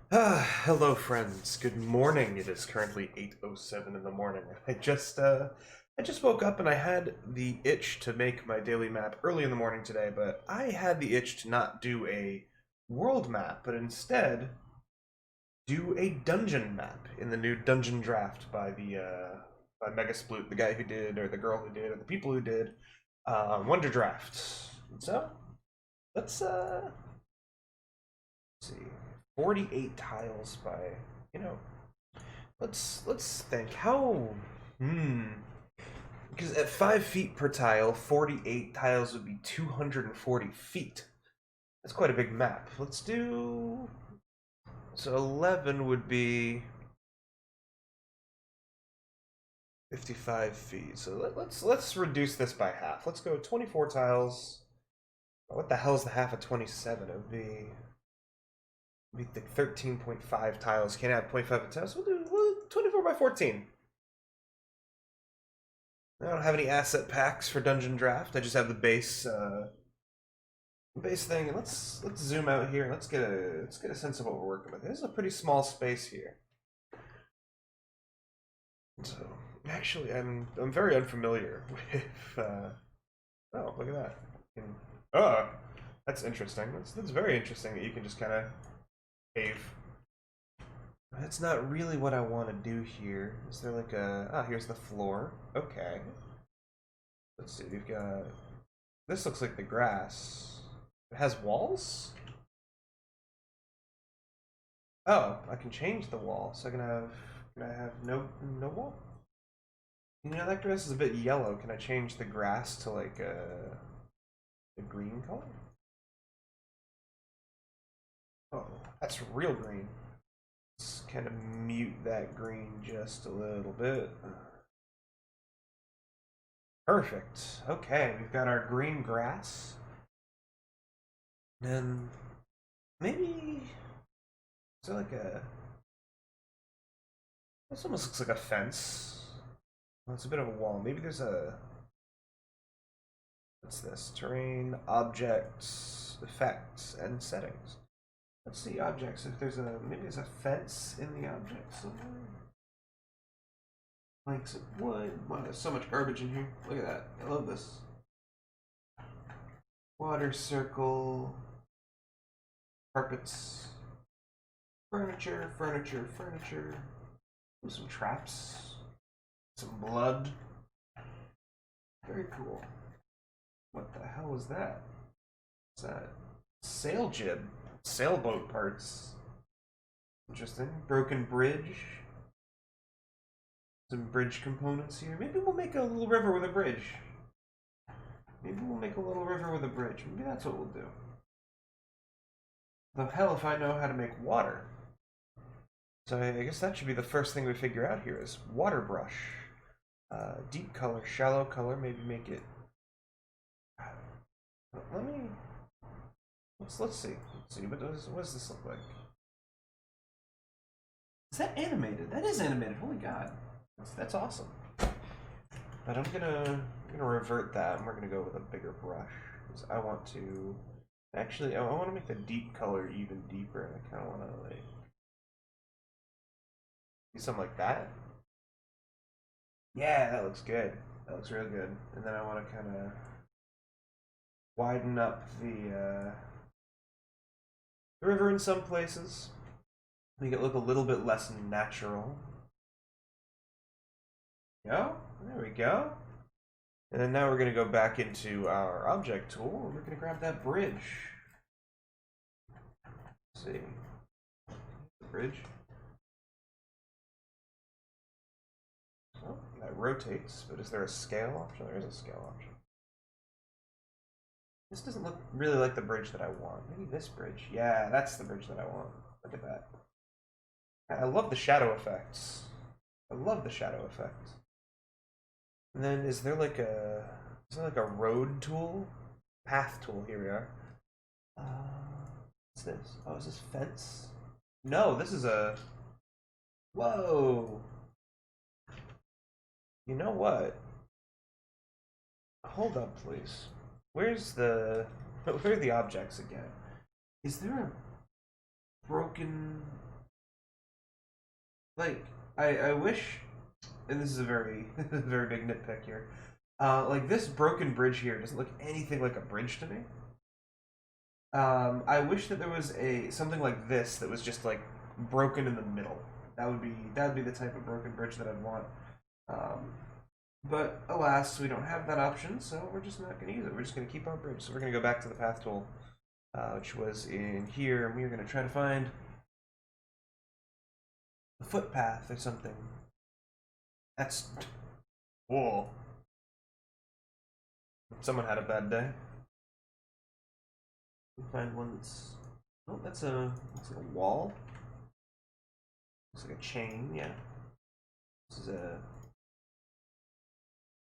Hello friends. Good morning. It is currently 8:07 in the morning. I just woke up and I had the itch to make my daily map early in the morning today, but I had the itch to not do a world map, but instead do a dungeon map in the new Dungeondraft by Megasploot, the guy who did, or the girl who did, or the people who did Wonderdraft. And so let's see. 48 tiles by, you know, let's think how because at 5 feet per tile, 48 tiles would be 240 feet. That's quite a big map. Let's do, so 11 would be 55 feet. So let's reduce this by half. Let's go 24 tiles. What the hell is the half of 27? It would be the 13.5 tiles. Can't have 0.5 tiles. We'll do 24 by 14. I don't have any asset packs for Dungeondraft. I just have the base thing. And let's zoom out here and let's get a sense of what we're working with. This is a pretty small space here. So actually, I'm very unfamiliar with. Oh, look at that. Oh, that's interesting. That's very interesting that you can just kind of cave. That's not really what I want to do here. Is there like a... Ah, here's the floor. Okay. Let's see, we've got... This looks like the grass. It has walls? Oh, I can change the wall. So can I have no wall? You know, that grass is a bit yellow. Can I change the grass to like a green color? Oh, that's real green. Let's kind of mute that green just a little bit. Perfect. Okay, we've got our green grass. And maybe is there like a... This almost looks like a fence. Well, it's a bit of a wall. Maybe there's a... What's this? Terrain, objects, effects, and settings. Let's see objects. If there's a... Maybe there's a fence in the objects somewhere. Planks of wood. Wow, there's so much garbage in here. Look at that. I love this. Water circle. Carpets. Furniture, furniture, furniture. Ooh, some traps. Some blood. Very cool. What the hell was that? What's that? Sail jib. Sailboat parts. Interesting. Broken bridge. Some bridge components here. Maybe we'll make a little river with a bridge. Maybe we'll make a little river with a bridge. Maybe that's what we'll do. The hell if I know how to make water. So I guess that should be the first thing we figure out here is water brush. Deep color, shallow color, maybe make it... Let me... Let's see. What does this look like? Is that animated? That is animated. Holy god. That's awesome. But I'm gonna revert that, and we're gonna go with a bigger brush. Because I want to... Actually, I want to make the deep color even deeper, and I kind of want to, like... Do something like that. Yeah, that looks good. That looks real good. And then I want to kind of widen up the river in some places. Make it look a little bit less natural. There we go. And then now we're going to go back into our object tool, and we're going to grab that bridge. Let's see. The bridge. Oh, that rotates, but is there a scale option? There is a scale option. This doesn't look really like the bridge that I want. Maybe this bridge. Yeah, that's the bridge that I want. Look at that. I love the shadow effects. I love the shadow effects. And then is there like a road tool? Path tool, here we are. What's this? Oh, is this fence? No, this is a... Whoa! You know what? Hold up, please. Where are the objects again? Is there a broken... Like, I wish, and this is a very, very big nitpick here. Like this broken bridge here doesn't look anything like a bridge to me. I wish that there was a something like this that was just like broken in the middle. That would be the type of broken bridge that I'd want. Um, but alas, we don't have that option, so we're just not going to use it. We're just going to keep our bridge. So we're going to go back to the path tool, which was in here, and we're going to try to find a footpath or something. That's whoa. Someone had a bad day. Find one that's oh, that's looks like a wall. Looks like a chain. Yeah. This is a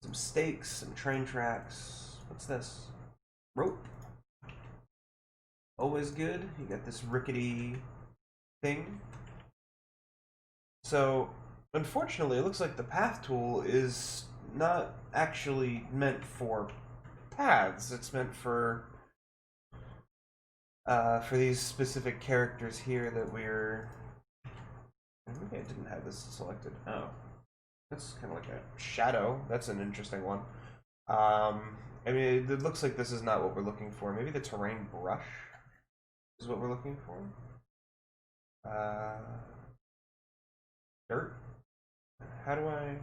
some stakes, some train tracks. What's this? Rope. Always good. You got this rickety thing. So, unfortunately, it looks like the path tool is not actually meant for paths. It's meant for these specific characters here that we're. Maybe I didn't have this selected. Oh, that's kind of like a shadow. That's an interesting one. I mean, it looks like this is not what we're looking for. Maybe the terrain brush is what we're looking for. Dirt. How do I?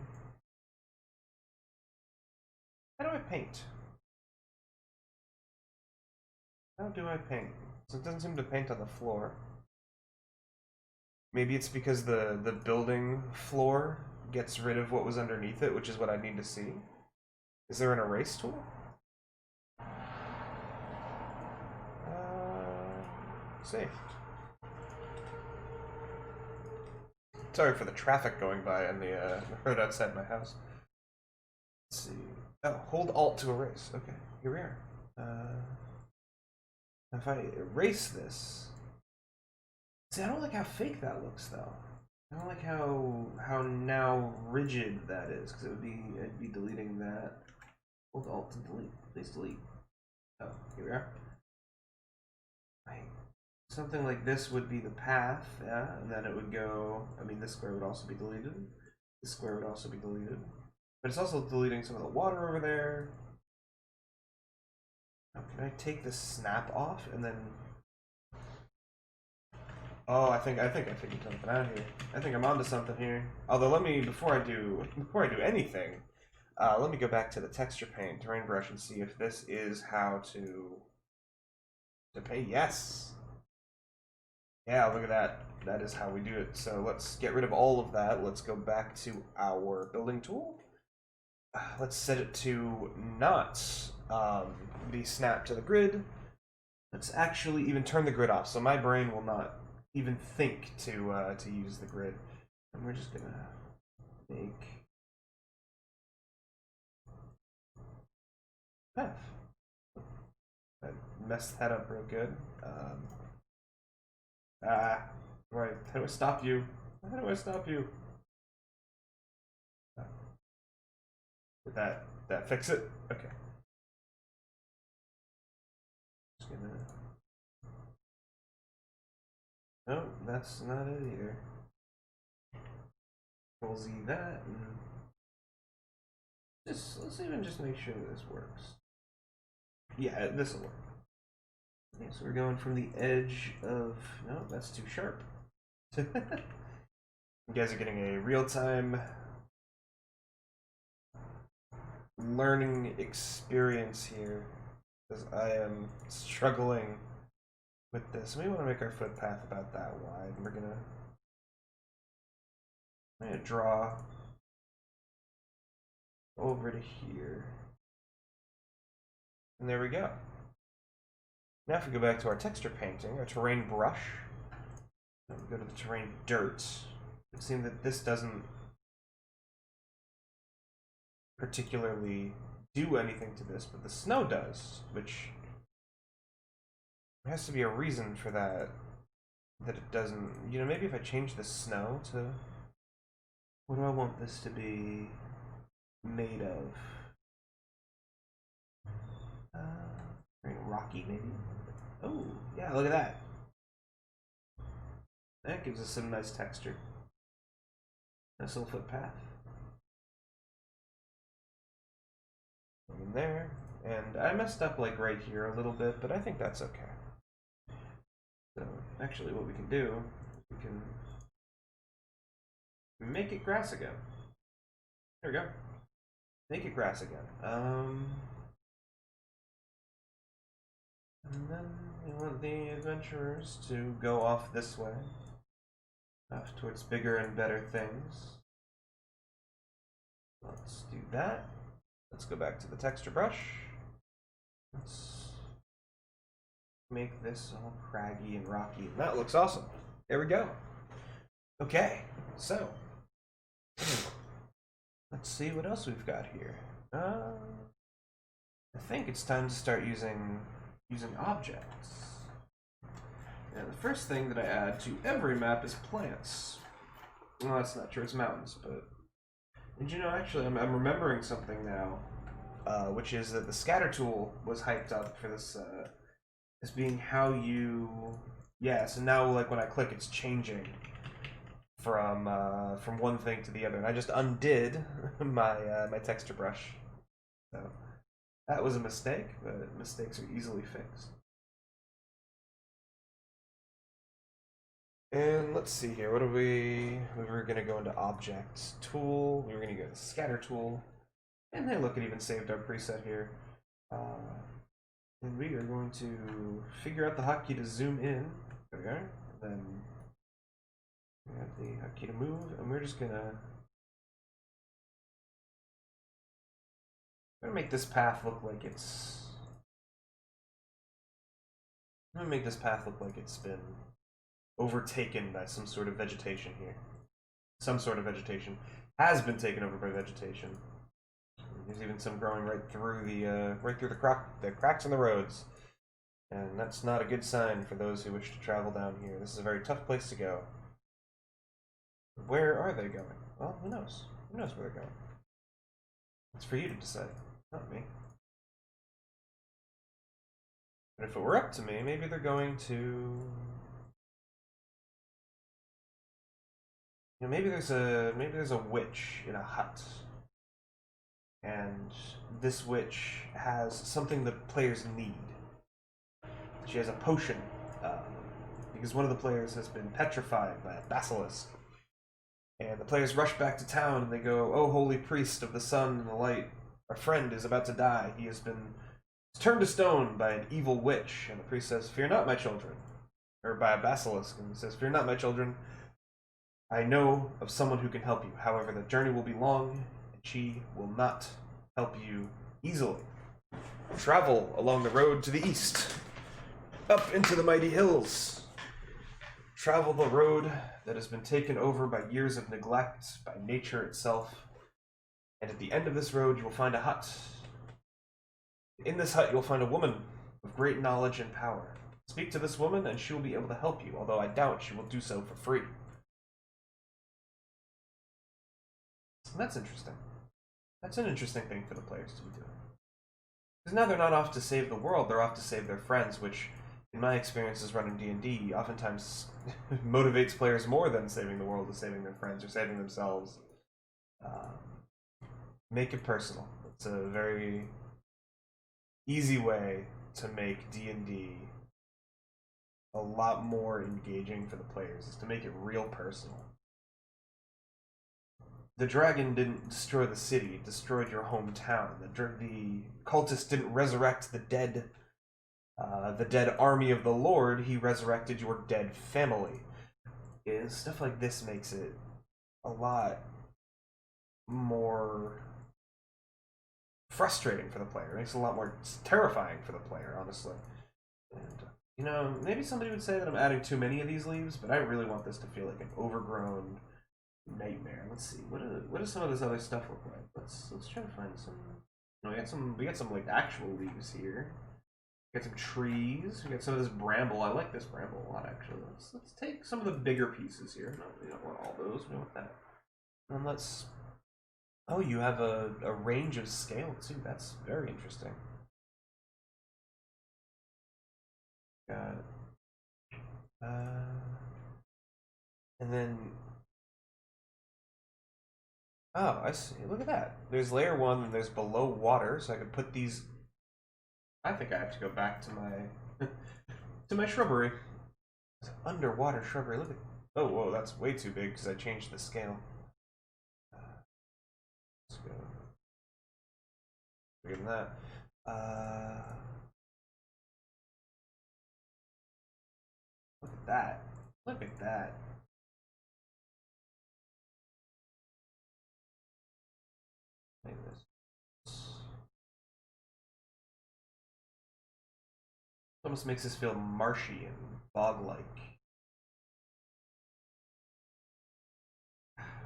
How do I paint? How do I paint? So it doesn't seem to paint on the floor. Maybe it's because the building floor gets rid of what was underneath it, which is what I need to see. Is there an erase tool? Saved. Sorry for the traffic going by and the road outside my house. Let's see. Oh, hold Alt to erase. Okay, here we are. If I erase this, see, I don't like how fake that looks, though. I don't like how now rigid that is, because I'd be deleting that. Hold Alt to delete. Please delete. Oh, here we are. Right. Something like this would be the path, yeah, and then it would go. I mean, this square would also be deleted. This square would also be deleted, but it's also deleting some of the water over there. Oh, can I take this snap off and then? Oh, I think I figured something out here. I think I'm onto something here. Although, let me before I do anything, let me go back to the texture paint, terrain brush, and see if this is how to paint. Yes. Yeah, look at that. That is how we do it. So let's get rid of all of that. Let's go back to our building tool. Let's set it to not be snapped to the grid. Let's actually even turn the grid off, so my brain will not even think to use the grid. And we're just gonna make path. I messed that up real good. Right. How do I stop you? How do I stop you? Did that fix it? Okay. Just gonna. No, that's not it either. Control Z that, and let's even just make sure this works. Yeah, this will work. Okay, so we're going from the edge of. No, that's too sharp. You guys are getting a real-time learning experience here, because I am struggling with this. We want to make our footpath about that wide, and I'm gonna draw over to here, and there we go. Now if we go back to our texture painting, our terrain brush, and we go to the terrain dirt, it seems that this doesn't particularly do anything to this, but the snow does, which there has to be a reason for that it doesn't. You know, maybe if I change the snow to what do I want this to be made of? Very rocky, maybe. Oh, yeah, look at that. That gives us some nice texture. Nice little footpath. In there. And I messed up like right here a little bit, but I think that's okay. So actually what we can do, we can make it grass again. There we go. Make it grass again. And then we want the adventurers to go off this way. Off towards bigger and better things. Let's do that. Let's go back to the texture brush. Let's make this all craggy and rocky. That looks awesome. There we go. Okay, so let's see what else we've got here. I think it's time to start using objects. And the first thing that I add to every map is plants. Well, that's not true. It's mountains, but and you know, actually, I'm remembering something now, which is that the scatter tool was hyped up for this as being how you. Yeah, so now like when I click, it's changing from one thing to the other, and I just undid my my texture brush. So that was a mistake, but mistakes are easily fixed. And let's see here. What are we were gonna go into object tool. We were gonna go to scatter tool, and hey, look, it even saved our preset here. And we are going to figure out the hotkey to zoom in. There we go. Then we have the hotkey to move, and we're just gonna make this path look like it's. I'm gonna make this path look like it's been overtaken by some sort of vegetation here. Some sort of vegetation has been taken over by vegetation. There's even some growing right through the cracks in the roads, and that's not a good sign for those who wish to travel down here. This is a very tough place to go. Where are they going? Well, who knows? Who knows where they're going? It's for you to decide, not me. But if it were up to me, maybe they're going to. You know, maybe there's a witch in a hut, and this witch has something the players need. She has a potion, because one of the players has been petrified by a basilisk. And the players rush back to town and they go, "Oh, holy priest of the sun and the light, our friend is about to die. He has been turned to stone by an evil witch." And the priest says, "Fear not, my children." Or by a basilisk, and he says, "Fear not, my children. I know of someone who can help you. However, the journey will be long, and she will not help you easily. Travel along the road to the east, up into the mighty hills. Travel the road that has been taken over by years of neglect, by nature itself. And at the end of this road, you will find a hut. In this hut, you will find a woman of great knowledge and power. Speak to this woman, and she will be able to help you, although I doubt she will do so for free." And that's interesting. That's an interesting thing for the players to be doing. Because now they're not off to save the world, they're off to save their friends, which, in my experiences running D&D, oftentimes motivates players more than saving the world to saving their friends or saving themselves. Make it personal. It's a very easy way to make D&D a lot more engaging for the players, is to make it real personal. The dragon didn't destroy the city, it destroyed your hometown. The cultist didn't resurrect the dead army of the Lord, he resurrected your dead family. Stuff like this makes it a lot more frustrating for the player. It makes it a lot more terrifying for the player, honestly. And, you know, maybe somebody would say that I'm adding too many of these leaves, but I really want this to feel like an overgrown nightmare. Let's see. What does some of this other stuff look like? Let's try to find some. No, we got some like actual leaves here. We got some trees. We got some of this bramble. I like this bramble a lot, actually. Let's take some of the bigger pieces here. No, we don't want all those. We want that. And let's. Oh, you have a range of scale too. That's very interesting. Got it. And then Oh, I see. Look at that. There's layer one, and there's below water, so I could put these. I think I have to go back to my to my shrubbery. It's underwater shrubbery. Look at. Oh, whoa, that's way too big because I changed the scale. Let's go. Bigger than that. Look at that. Look at that. Maybe this. Almost makes this feel marshy and bog-like.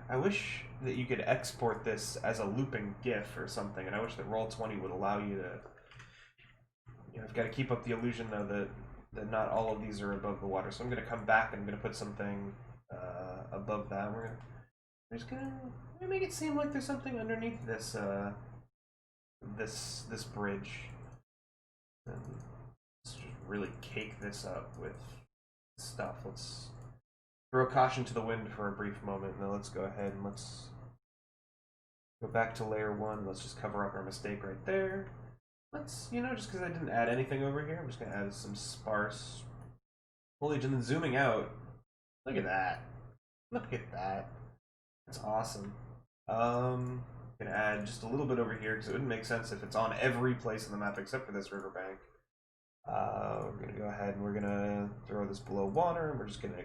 I wish that you could export this as a looping GIF or something, and I wish that Roll20 would allow you to. You know, I've got to keep up the illusion though that not all of these are above the water. So I'm going to come back and I'm going to put something above that. We're just gonna make it seem like there's something underneath this this bridge, and let's just really cake this up with stuff. Let's throw caution to the wind for a brief moment. Now let's go ahead and let's go back to layer one. Let's just cover up our mistake right there. Let's, you know, just because I didn't add anything over here, I'm just gonna add some sparse foliage, and then zooming out. Look at that. Look at that. That's awesome. Gonna add just a little bit over here because it wouldn't make sense if it's on every place in the map except for this riverbank. We're gonna go ahead and we're gonna throw this below water, and we're just gonna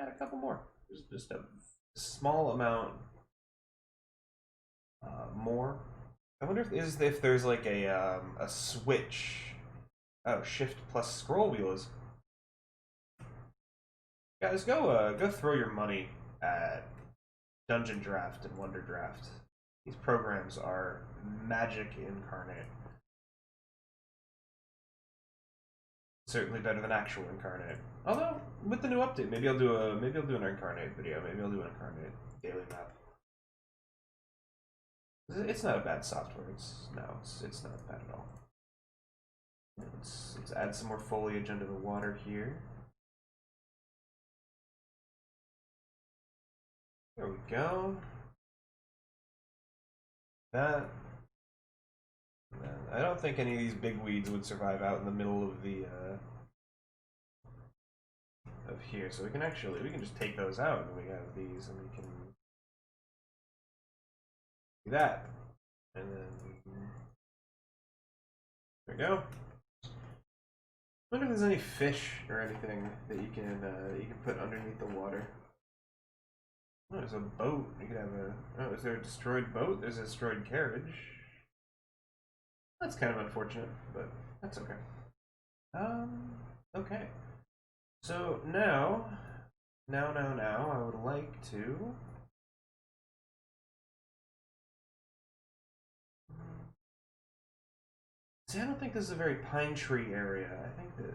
add a couple more. Just a small amount more. I wonder if there's like a switch. Oh, shift plus scroll wheel is. Guys, go throw your money at Dungeondraft and Wonderdraft. These programs are magic incarnate. Certainly better than actual incarnate. Although with the new update, maybe I'll do an incarnate video. Maybe I'll do an incarnate daily map. It's not a bad software. It's not bad at all. Let's add some more foliage under the water here. There we go. That. I don't think any of these big weeds would survive out in the middle of the of here. So we can just take those out, and we have these, and we can do that, and then there we go. I wonder if there's any fish or anything that you can put underneath the water. Oh, there's a boat. You could have a. Oh, is there a destroyed boat? There's a destroyed carriage. That's kind of unfortunate, but that's okay. Okay. So now, I would like to. See, I don't think this is a very pine tree area. I think that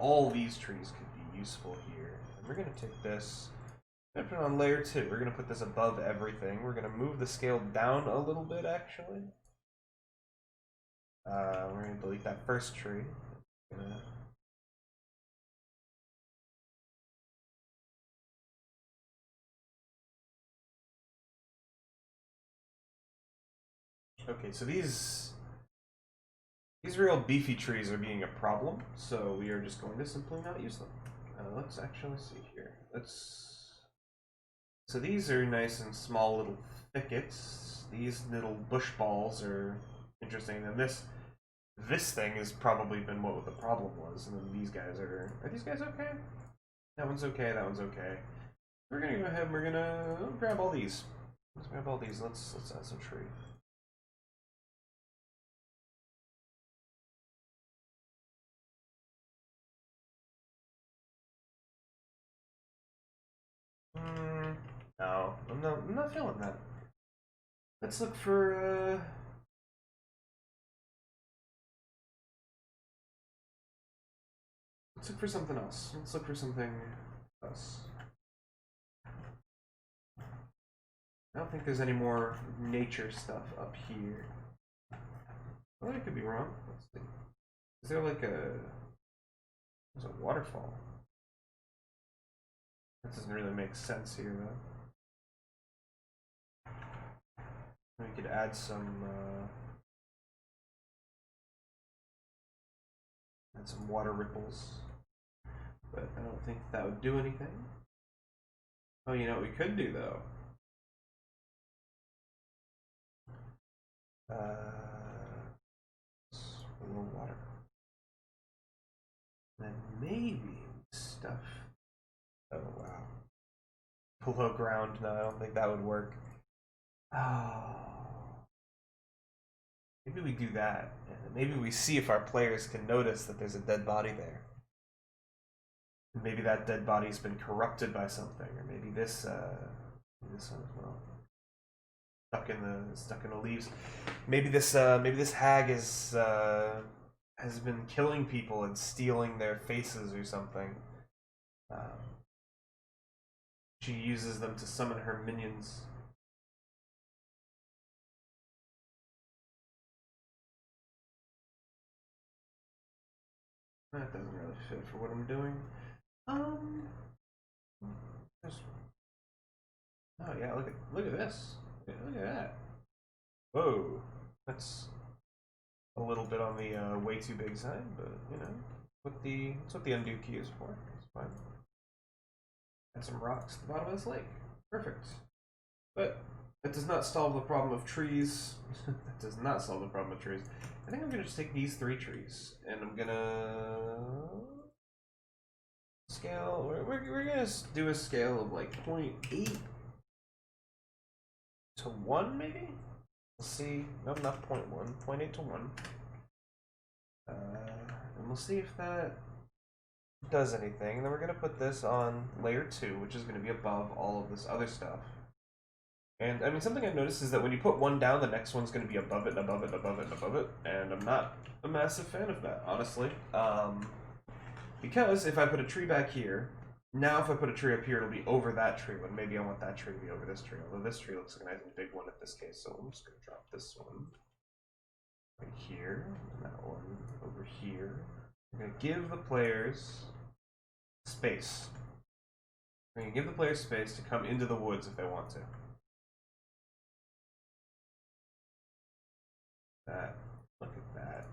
all these trees could be useful here. And we're gonna take this. We're gonna put it on layer 2. We're gonna put this above everything. We're gonna move the scale down a little bit, actually. We're gonna delete that first tree. Okay, so these real beefy trees are being a problem, so we are just going to simply not use them. Let's actually see here. So these are nice and small little thickets. These little bush balls are interesting, and this thing has probably been what the problem was, and then these guys are these guys okay? That one's okay, that one's okay. We're gonna go ahead and we're gonna grab all these. Let's grab all these. Let's add some tree. No, I'm not feeling that. Let's look for let's look for something else. Let's look for something else. I don't think there's any more nature stuff up here. Well, I could be wrong. Let's see. Is there like there's a waterfall? That doesn't really make sense here, though. could add some water ripples, but I don't think that would do anything. Oh, you know what we could do though? A little water. And maybe stuff. Oh wow. Below ground? No, I don't think that would work. Oh. Maybe we do that. And maybe we see if our players can notice that there's a dead body there. Maybe that dead body's been corrupted by something, or maybe this one as well. Stuck in the leaves. Maybe this hag is has been killing people and stealing their faces or something. She uses them to summon her minions. That doesn't really fit for what I'm doing. Oh yeah, look at this. Yeah, look at that. Whoa, that's a little bit on the way too big side, but you know, that's what the undo key is for. It's fine. Add some rocks to the bottom of this lake. Perfect. But that does not solve the problem of trees. That does not solve the problem of trees. I think I'm gonna just take these 3 trees, and I'm gonna scale. We're gonna do a scale of like 0.8 to 1, maybe. We'll see. No, not 0.1. 0.8 to 1. And we'll see if that does anything. And then we're gonna put this on layer 2, which is gonna be above all of this other stuff. And I mean, something I've noticed is that when you put one down, the next one's going to be above it, and above it, and above it, and above it. And I'm not a massive fan of that, honestly. Because if I put a tree back here, now if I put a tree up here, it'll be over that tree. But maybe I want that tree to be over this tree. Although this tree looks like a nice big one in this case, so I'm just going to drop this one right here, and that one over here. I'm going to give the players space. I'm going to give the players space to come into the woods if they want to. That. Look at that.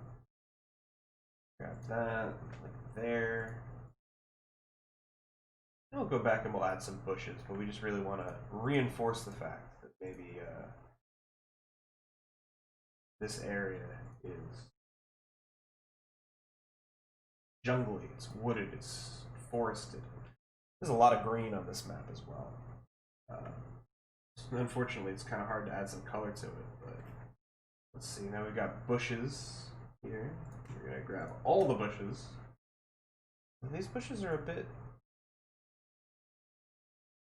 Grab that. Like there. And we'll go back and we'll add some bushes, but we just really want to reinforce the fact that maybe this area is jungly, it's wooded, it's forested. There's a lot of green on this map as well. Unfortunately, it's kind of hard to add some color to it, but let's see, now we've got bushes here. We're going to grab all the bushes. These bushes are a bit...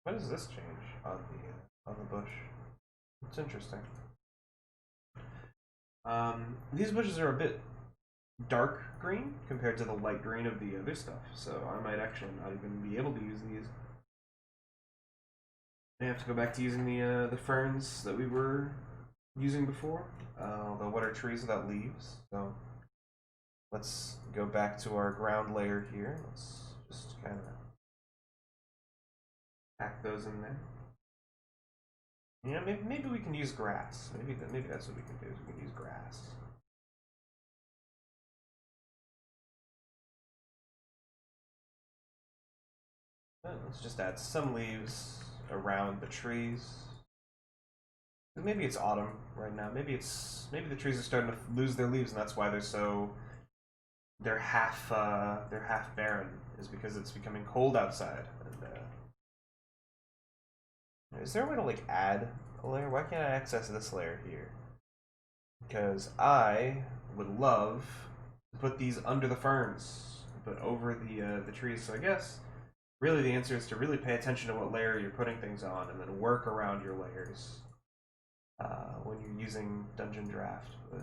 What does this change on the bush? It's interesting. These bushes are a bit dark green compared to the light green of the other stuff, so I might actually not even be able to use these. I have to go back to using the ferns that we were using before. Although what are trees without leaves? So let's go back to our ground layer here. Let's just kind of pack those in there. You know, maybe we can use grass. Maybe that's what we can do. Is we can use grass. Let's just add some leaves around the trees. Maybe it's autumn right now. Maybe the trees are starting to lose their leaves, and that's why they're half barren. Is because it's becoming cold outside. And is there a way to like add a layer? Why can't I access this layer here? Because I would love to put these under the ferns, but over the trees. So I guess really the answer is to really pay attention to what layer you're putting things on, and then work around your layers when you're using Dungeondraft. But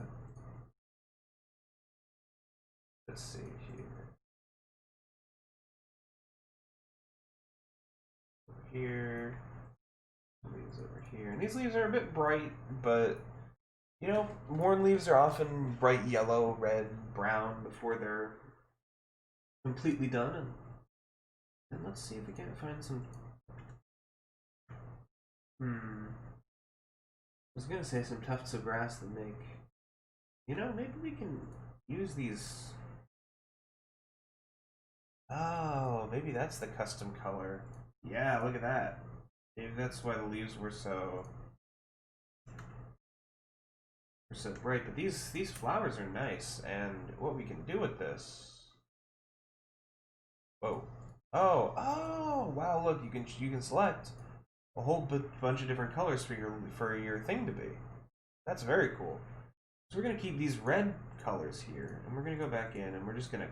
let's see here. Over here. Leaves over here. And these leaves are a bit bright, but you know, morn leaves are often bright yellow, red, brown before they're completely done. And let's see if we can't find some. was gonna say some tufts of grass that make... You know, maybe we can use these... Oh, maybe that's the custom color. Yeah, look at that. Maybe that's why the leaves were so bright. But these flowers are nice, and what we can do with this... Whoa. Oh, wow, look, you can select a whole bunch of different colors for your thing to be. That's very cool. So we're gonna keep these red colors here, and we're gonna go back in, and we're just gonna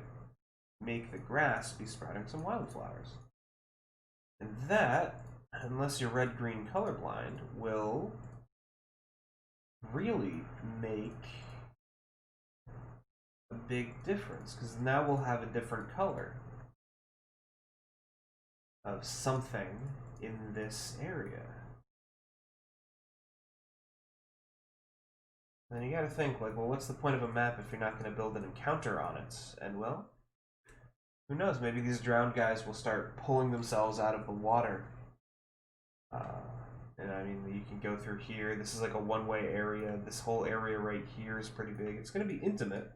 make the grass be sprouting some wildflowers. And that, unless you're red-green colorblind, will really make a big difference, because now we'll have a different color of something in this area. And you gotta think, like, well, what's the point of a map if you're not gonna build an encounter on it? And, well, who knows, maybe these drowned guys will start pulling themselves out of the water. And I mean, you can go through here. This is like a one-way area. This whole area right here is pretty big. It's gonna be intimate.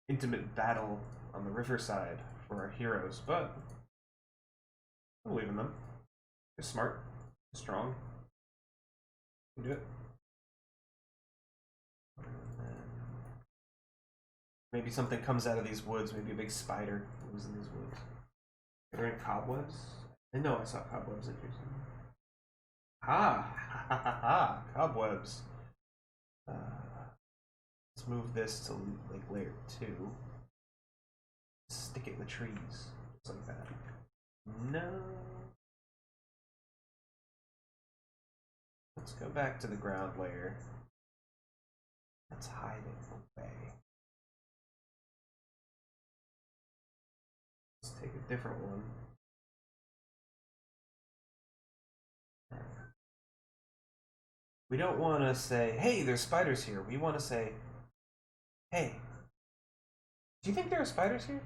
Intimate battle on the riverside for our heroes, but I believe in them. They're smart, strong. They can do it. Maybe something comes out of these woods. Maybe a big spider lives in these woods. Are there any cobwebs? I know I saw cobwebs in here somewhere. Ha! Cobwebs. Let's move this to like layer 2. Stick it in the trees. Just like that. No. Let's go back to the ground layer. Let's hide it away. Let's take a different one. We don't want to say, hey, there's spiders here. We want to say, hey, do you think there are spiders here?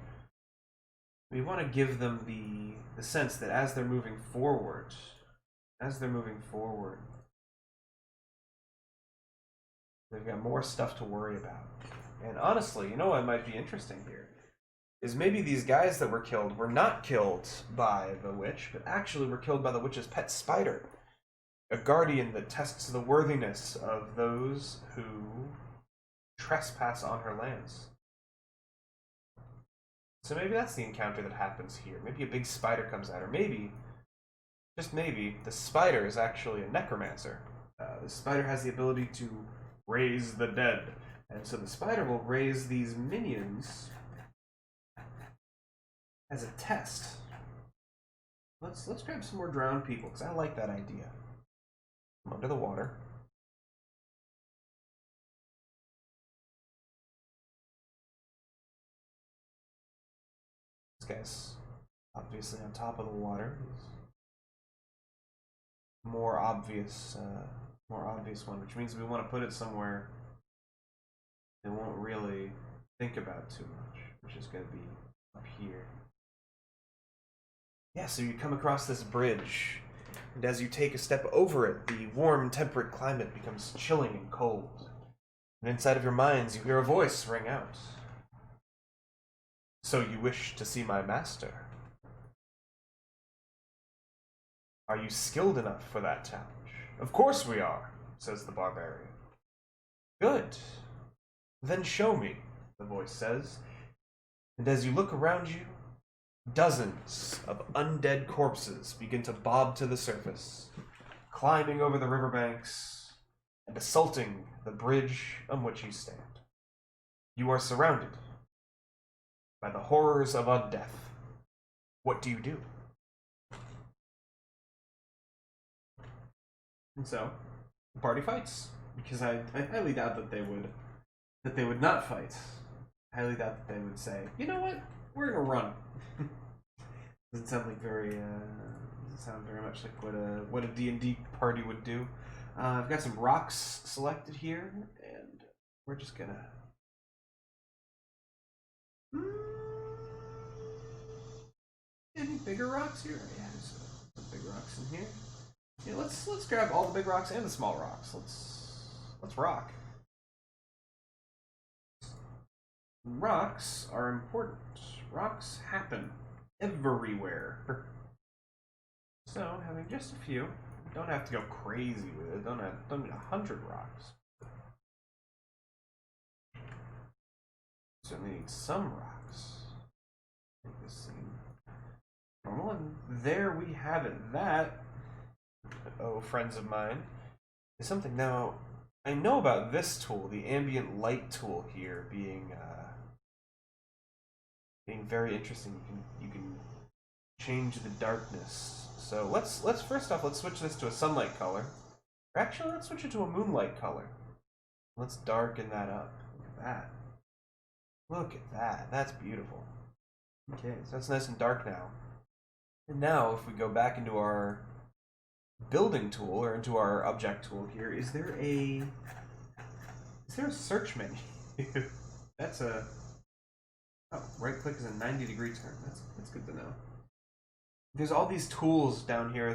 We want to give them the sense that as they're moving forward, they've got more stuff to worry about. And honestly, you know what might be interesting here? Is maybe these guys that were killed were not killed by the witch, but actually were killed by the witch's pet spider. A guardian that tests the worthiness of those who trespass on her lands. So maybe that's the encounter that happens here. Maybe a big spider comes out, or maybe, just maybe, the spider is actually a necromancer. The spider has the ability to raise the dead, and so the spider will raise these minions as a test. Let's grab some more drowned people, because I like that idea. I'm under the water. This guy's obviously on top of the water. He's more obvious one, which means we want to put it somewhere they won't really think about too much, which is going to be up here. Yeah, so you come across this bridge, and as you take a step over it, the warm, temperate climate becomes chilling and cold. And inside of your minds, you hear a voice ring out. So you wish to see my master? Are you skilled enough for that challenge? Of course we are, says the barbarian. Good. Then show me, the voice says. And as you look around you, dozens of undead corpses begin to bob to the surface, climbing over the riverbanks and assaulting the bridge on which you stand. You are surrounded by the horrors of undeath. What do you do? And so, the party fights, because I highly doubt that they would not fight. I highly doubt that they would say, you know what, we're gonna run. Doesn't sound like doesn't sound very much like what a D&D party would do. I've got some rocks selected here, and we're just gonna... Any bigger rocks here? Yeah, there's some big rocks in here. Yeah, let's grab all the big rocks and the small rocks. Let's rock. Rocks are important. Rocks happen everywhere. So having just a few, don't have to go crazy with it. Don't need 100 rocks. Certainly need some rocks. Make this seem normal, and there we have it. That, oh, friends of mine, is something. Now, I know about this tool, the Ambient Light tool here, being very interesting. You can change the darkness. So let's first off, let's switch this to a sunlight color. Or actually, let's switch it to a moonlight color. Let's darken that up. Look at that. Look at that. That's beautiful. Okay, so that's nice and dark now. And now, if we go back into our building tool, or into our object tool here, is there a search menu? That's a... Oh, right click is a 90-degree turn. That's good to know. There's all these tools down here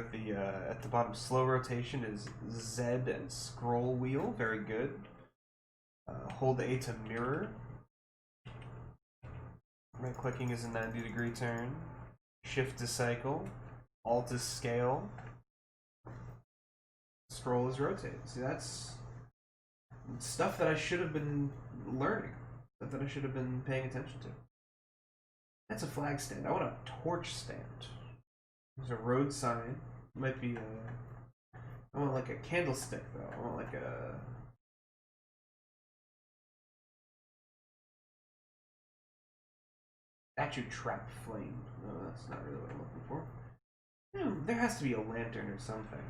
at the bottom. Slow rotation is Z and scroll wheel. Very good. Hold A to mirror. Right clicking is a 90-degree turn. Shift to cycle. Alt is scale. Scroll is rotate. See, that's stuff that I should have been learning. Stuff that I should have been paying attention to. That's a flag stand. I want a torch stand. There's a road sign. It might be a... I want like a candlestick though. I want like a... statue trap flame. No, that's not really what I'm looking for. There has to be a lantern or something.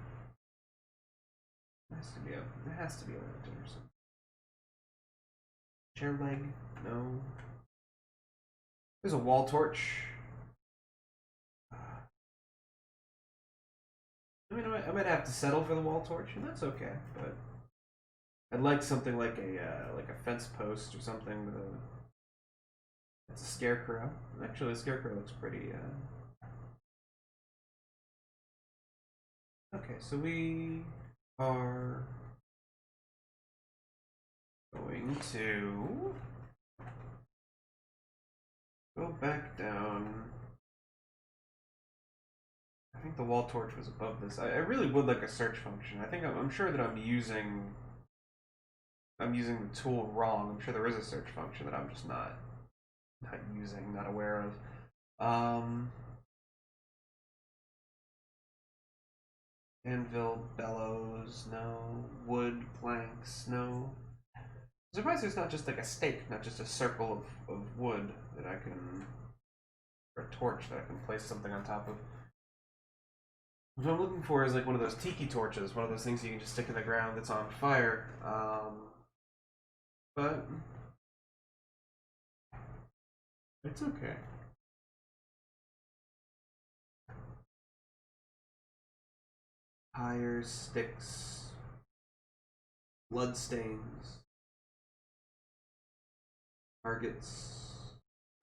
There has to be a lantern or something. Chair leg? No. There's a wall torch. I mean, I might have to settle for the wall torch, and that's okay. But I'd like something like a fence post or something with a... That's a scarecrow. Actually, the scarecrow looks pretty... Okay, so we are going to go back down. I think the wall torch was above this. I really would like a search function. I think I'm sure that I'm using the tool wrong. I'm sure there is a search function that I'm just not using, not aware of. Anvil, bellows, no. Wood, planks, no. I'm surprised there's not just like a stake, not just a circle of wood that I can, or a torch that I can place something on top of. What I'm looking for is like one of those tiki torches, one of those things you can just stick in the ground that's on fire. But it's okay. Tires, sticks, bloodstains, targets.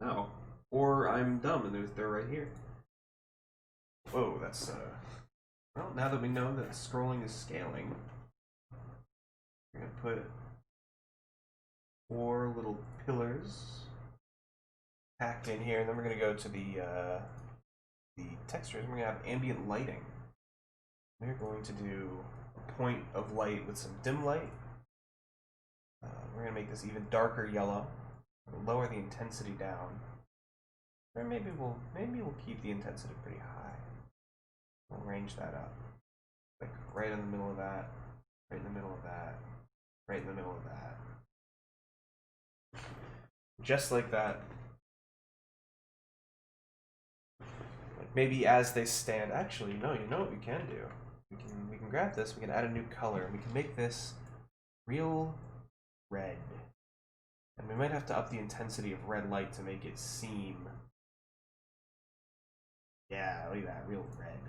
No. Or I'm dumb and they're right here. Whoa, that's well, now that we know that scrolling is scaling, we're gonna put 4 little pillars packed in here, and then we're gonna go to the textures, and we're gonna have ambient lighting. We're going to do a point of light with some dim light. We're going to make this even darker yellow. We'll lower the intensity down. Or maybe we'll keep the intensity pretty high. We'll range that up. Like right in the middle of that, right in the middle of that, right in the middle of that. Just like that. Like maybe as they stand. Actually, no, you know what we can do? We can grab this, we can add a new color, and we can make this real red. And we might have to up the intensity of red light to make it seem... Yeah, look at that, real red.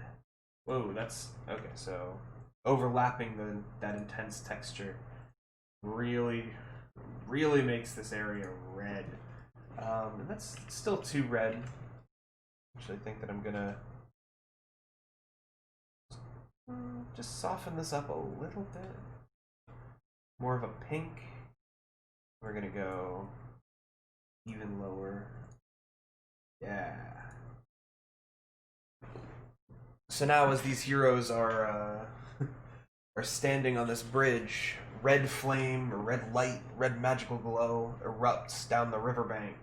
Whoa, that's... Okay, so overlapping that intense texture really makes this area red. And that's still too red. Actually, I think that I'm gonna just soften this up a little bit. More of a pink. We're gonna go even lower. Yeah. So now, as these heroes are are standing on this bridge, red flame, or red light, red magical glow erupts down the riverbank,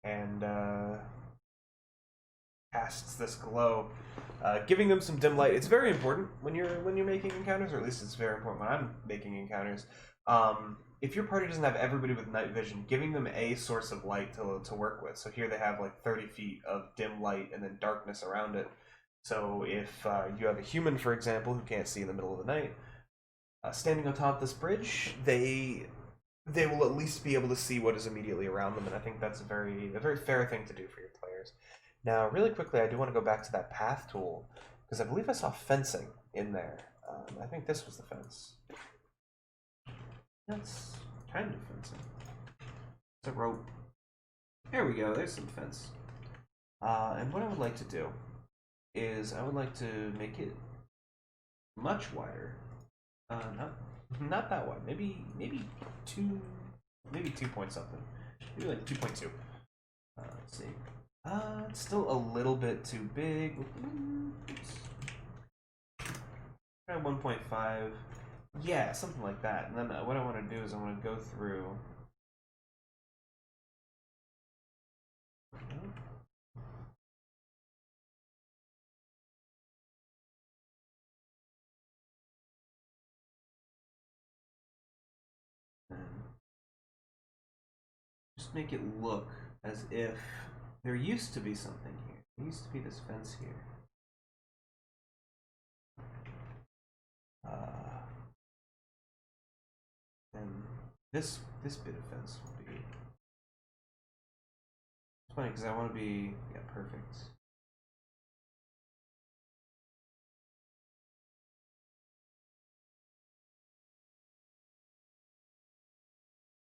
and casts this glow, giving them some dim light. It's very important when you're making encounters, or at least it's very important when I'm making encounters. If your party doesn't have everybody with night vision, giving them a source of light to work with. So here they have like 30 feet of dim light and then darkness around it. So if you have a human, for example, who can't see in the middle of the night, standing on top of this bridge, they will at least be able to see what is immediately around them, and I think that's a very fair thing to do for your players. Now, really quickly, I do want to go back to that path tool, because I believe I saw fencing in there. I think this was the fence. That's kind of fencing. It's a rope. There we go, there's some fence. And what I would like to do is I would like to make it much wider. Not that wide. Maybe 2 point something. Maybe like 2.2. Let's see. It's still a little bit too big. Try 1.5. Yeah, something like that. And then what I want to do is I want to go through. And just make it look as if there used to be something here. There used to be this fence here. And this bit of fence will be. It's funny because I want to be perfect.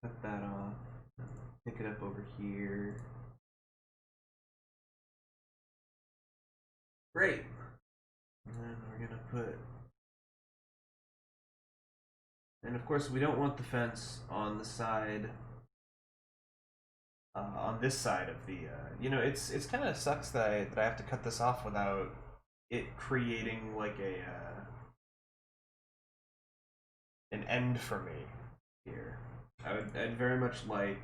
Cut that off. Pick it up over here. Great. And then we're gonna put. And of course, we don't want the fence on the side. On this side of the, it's kind of sucks that I have to cut this off without it creating like an end for me here. I'd very much like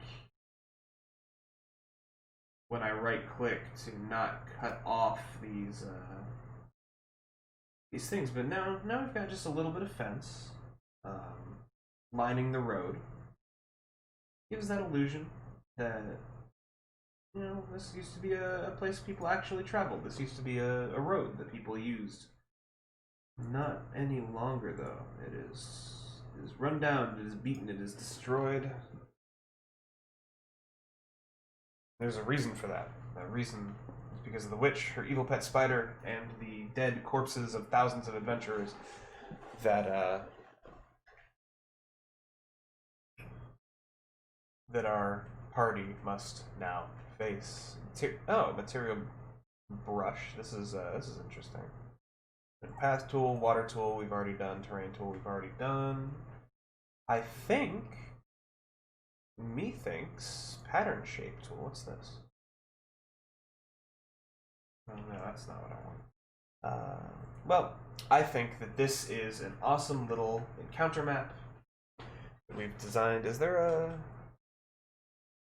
when I right click to not cut off these things, but now we've got just a little bit of fence lining the road. Gives that illusion that this used to be a place people actually traveled. This used to be a road that people used. Not any longer, though. It is run down, it is beaten, it is destroyed. There's a reason for that. That reason is because of the witch, her evil pet spider, and the dead corpses of thousands of adventurers that our party must now face. Material brush. This is interesting. Path tool, water tool, we've already done. Terrain tool, we've already done. I think. Methinks pattern shape tool. What's this? Oh no, that's not what I want. Well, I think that this is an awesome little encounter map that we've designed. Is there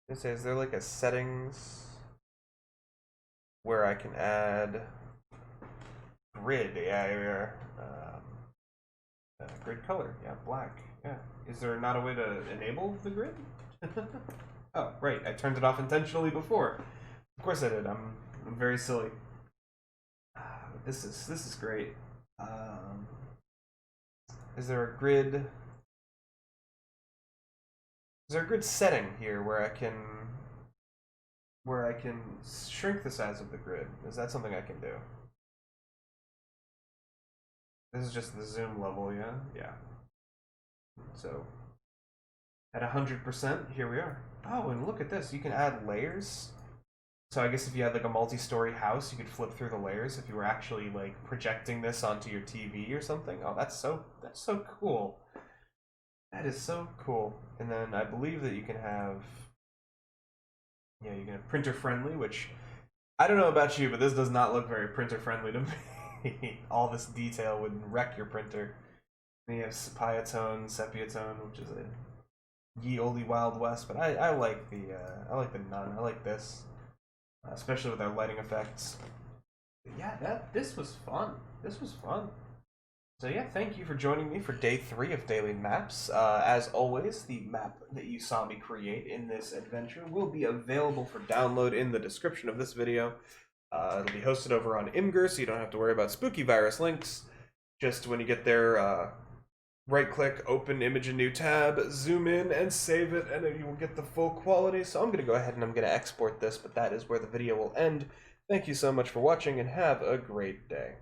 like a settings where I can add grid? Yeah, grid color. Yeah, black. Yeah. Is there not a way to enable the grid? Oh, right. I turned it off intentionally before. Of course I did. I'm very silly. This is great. Is there a grid? Is there a grid setting here where I can shrink the size of the grid? Is that something I can do? This is just the zoom level, yeah? Yeah. So, at 100%, here we are. Oh, and look at this. You can add layers. So I guess if you had like a multi-story house, you could flip through the layers if you were actually like projecting this onto your TV or something. Oh, that's so cool. That is so cool. And then I believe that you can have, yeah, you can have printer friendly, which I don't know about you, but this does not look very printer friendly to me. All this detail would wreck your printer. Then you have sepia tone, which is a ye olde wild west, but I like the none. I like this, especially with our lighting effects. But yeah, this was fun. This was fun. So yeah, thank you for joining me for day 3 of Daily Maps. As always, the map that you saw me create in this adventure will be available for download in the description of this video. It'll be hosted over on Imgur, so you don't have to worry about spooky virus links. Just when you get there, right-click, open image in new tab, zoom in, and save it, and then you will get the full quality. So I'm going to go ahead and I'm going to export this, but that is where the video will end. Thank you so much for watching, and have a great day.